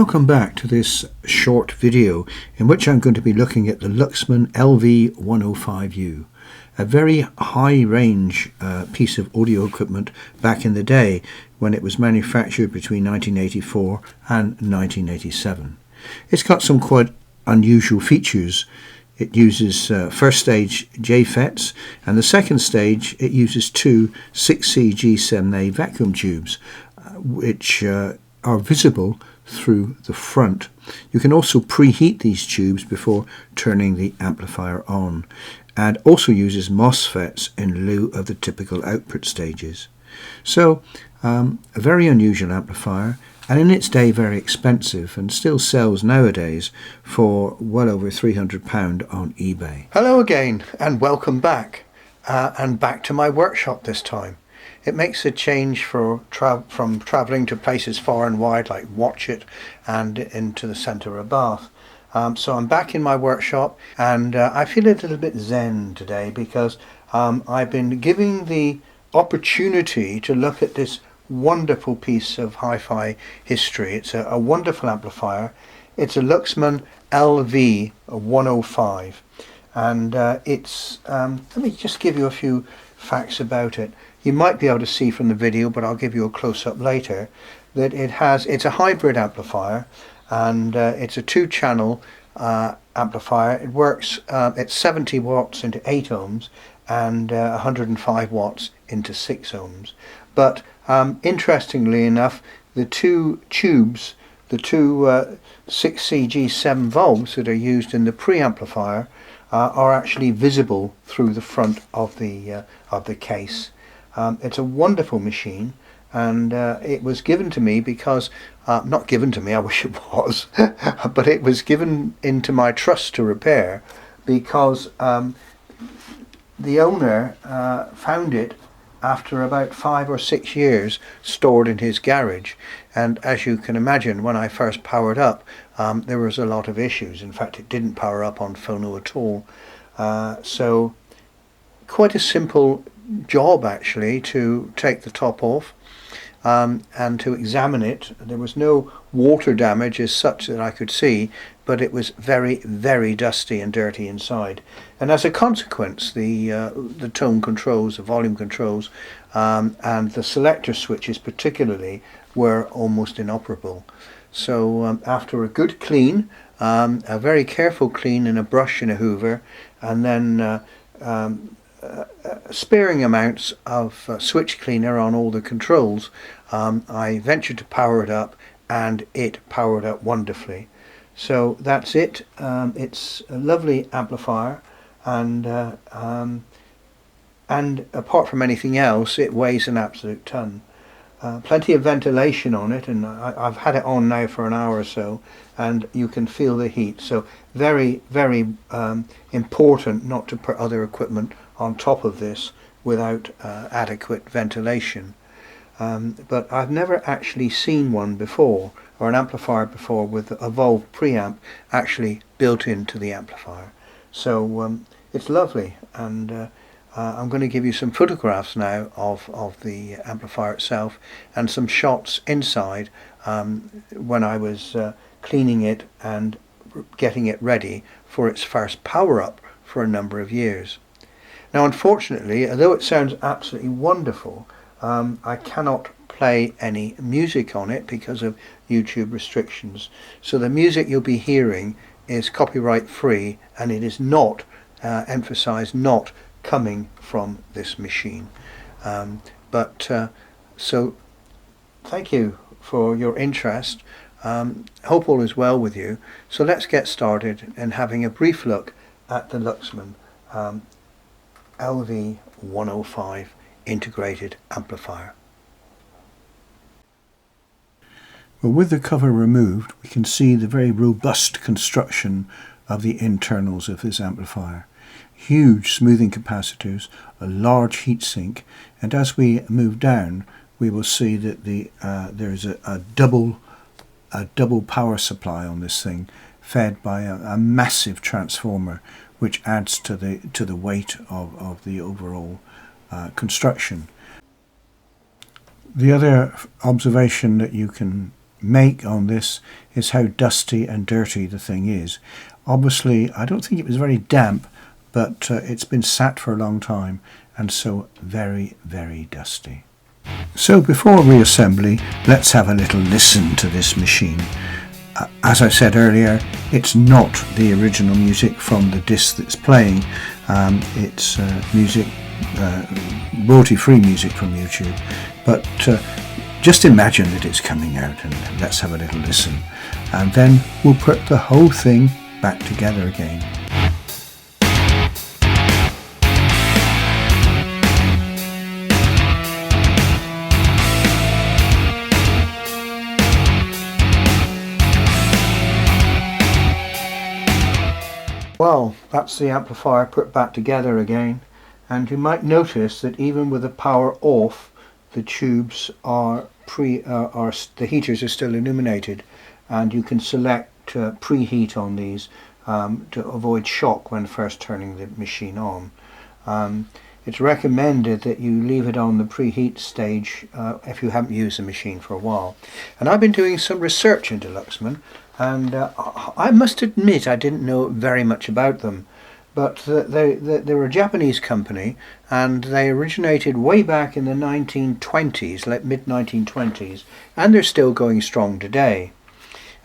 Welcome back to this short video in which I'm going to be looking at the Luxman LV-105u, a very high range piece of audio equipment back in the day when it was manufactured between 1984 and 1987. It's got some quite unusual features. It uses first stage J-FETs, and the second stage it uses two 6C G7A vacuum tubes which are visible through the front. You can also preheat these tubes before turning the amplifier on, and also uses MOSFETs in lieu of the typical output stages. So a very unusual amplifier, and in its day very expensive, and still sells nowadays for well over £300 on eBay. Hello again and welcome back, and back to my workshop this time. It makes a change from travelling to places far and wide like Watchet and into the centre of Bath. So I'm back in my workshop, and I feel a little bit zen today because I've been given the opportunity to look at this wonderful piece of hi-fi history. It's a wonderful amplifier. It's a Luxman LV-105, and it's let me just give you a few facts about it. You might be able to see from the video, but I'll give you a close-up later, that it's a hybrid amplifier, and it's a two-channel amplifier. It works at 70 watts into 8 ohms and 105 watts into 6 ohms. But interestingly enough, the two tubes, the two 6C G7 valves that are used in the preamplifier are actually visible through the front of the case. It's a wonderful machine, and it was given to me because, not given to me, I wish it was, but it was given into my trust to repair because the owner found it after about 5 or 6 years stored in his garage. And as you can imagine, when I first powered up, there was a lot of issues. In fact, it didn't power up on phono at all. So quite a simple job actually to take the top off and to examine it. There was no water damage as such that I could see, but it was very, very dusty and dirty inside, and as a consequence the tone controls, the volume controls, and the selector switches particularly were almost inoperable. So after a good clean, a very careful clean in a brush and a hoover, and then sparing amounts of switch cleaner on all the controls, I ventured to power it up, and it powered up wonderfully. So that's it. It's a lovely amplifier, and apart from anything else, it weighs an absolute ton. Plenty of ventilation on it, and I've had it on now for an hour or so, and you can feel the heat. So very, very important not to put other equipment on top of this without adequate ventilation. But I've never actually seen one before, or an amplifier before, with a valve preamp actually built into the amplifier. So it's lovely, and I'm going to give you some photographs now of the amplifier itself and some shots inside when I was cleaning it and getting it ready for its first power up for a number of years. Now unfortunately, although it sounds absolutely wonderful, I cannot play any music on it because of YouTube restrictions. So the music you'll be hearing is copyright free, and it is not, emphasised, not coming from this machine. So thank you for your interest. Hope all is well with you. So let's get started in having a brief look at the Luxman LV-105 Integrated Amplifier. Well, with the cover removed, we can see the very robust construction of the internals of this amplifier. Huge smoothing capacitors, a large heatsink, and as we move down, we will see that there is a double power supply on this thing, fed by a massive transformer, which adds to the weight of the overall construction. The other observation that you can make on this is how dusty and dirty the thing is. Obviously, I don't think it was very damp, but it's been sat for a long time, and so very, very dusty. So before reassembly, let's have a little listen to this machine. As I said earlier, it's not the original music from the disc that's playing. It's music, royalty-free music from YouTube. But just imagine that it's coming out, and let's have a little listen. And then we'll put the whole thing back together again. Well, that's the amplifier put back together again, and you might notice that even with the power off, the tubes are the heaters are still illuminated, and you can select preheat on these to avoid shock when first turning the machine on. It's recommended that you leave it on the preheat stage if you haven't used the machine for a while. And I've been doing some research into Luxman, and I must admit I didn't know very much about them, but they were a Japanese company, and they originated way back in the 1920s, like mid-1920s, and they're still going strong today.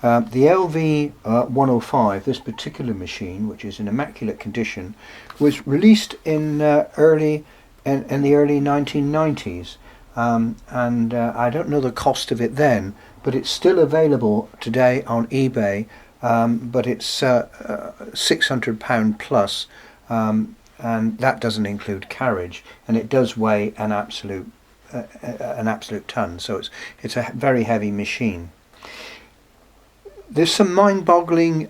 The LV-105, this particular machine, which is in immaculate condition, was released in the early 1990s, and I don't know the cost of it then, but it's still available today on eBay, but it's £600 plus, and that doesn't include carriage, and it does weigh an absolute ton, so it's a very heavy machine. There's some mind-boggling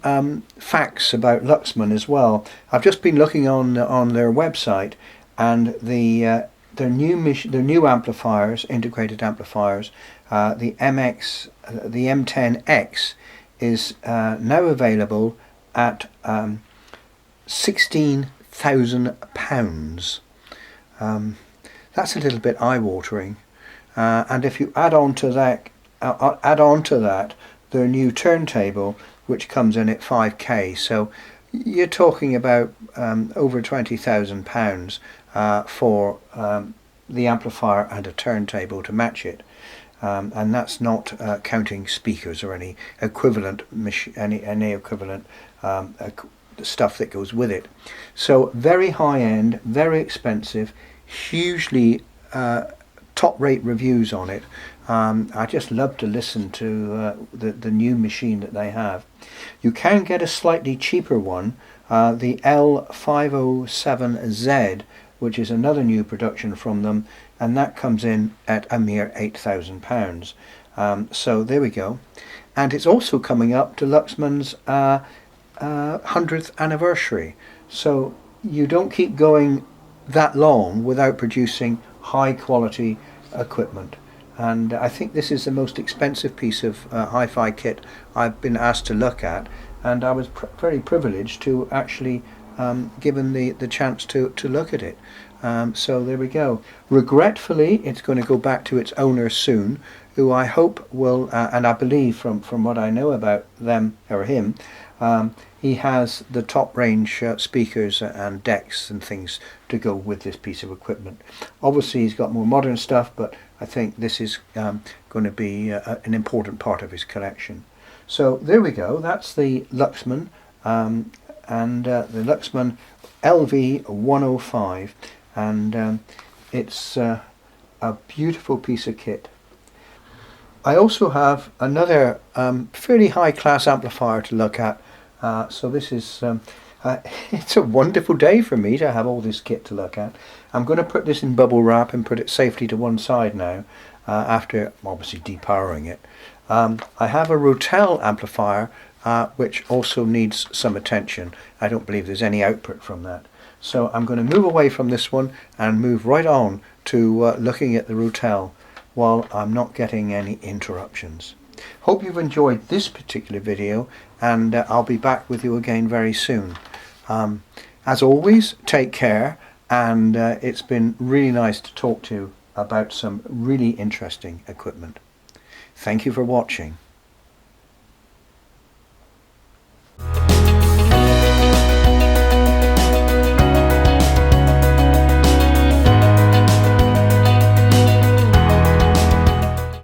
facts about Luxman as well. I've just been looking on their website, and their new amplifiers, integrated amplifiers, the M10X is now available at £16,000. That's a little bit eye-watering, and if you add on to that their new turntable, which comes in at 5k, so you're talking about over £20,000 for the amplifier and a turntable to match it, and that's not counting speakers or any equivalent stuff that goes with it. So very high end, very expensive, hugely top rate reviews on it. I just love to listen to the new machine that they have. You can get a slightly cheaper one, the L507Z, which is another new production from them, and that comes in at a mere £8,000. So there we go. And it's also coming up to Luxman's 100th anniversary. So you don't keep going that long without producing high quality equipment. And I think this is the most expensive piece of hi-fi kit I've been asked to look at, and I was very privileged to actually given the chance to look at it. So there we go. Regretfully, it's going to go back to its owner soon, who I hope will, and I believe from what I know about them or him, he has the top range speakers and decks and things to go with this piece of equipment. Obviously he's got more modern stuff, but I think this is going to be an important part of his collection. So there we go, that's the Luxman, and the Luxman LV-105, and it's a beautiful piece of kit. I also have another fairly high class amplifier to look at. So this is it's a wonderful day for me to have all this kit to look at. I'm going to put this in bubble wrap and put it safely to one side now, after obviously depowering it. I have a Rotel amplifier which also needs some attention. I don't believe there's any output from that. So I'm going to move away from this one and move right on to looking at the Rotel while I'm not getting any interruptions. Hope you've enjoyed this particular video, and I'll be back with you again very soon. As always, take care, and it's been really nice to talk to you about some really interesting equipment. Thank you for watching.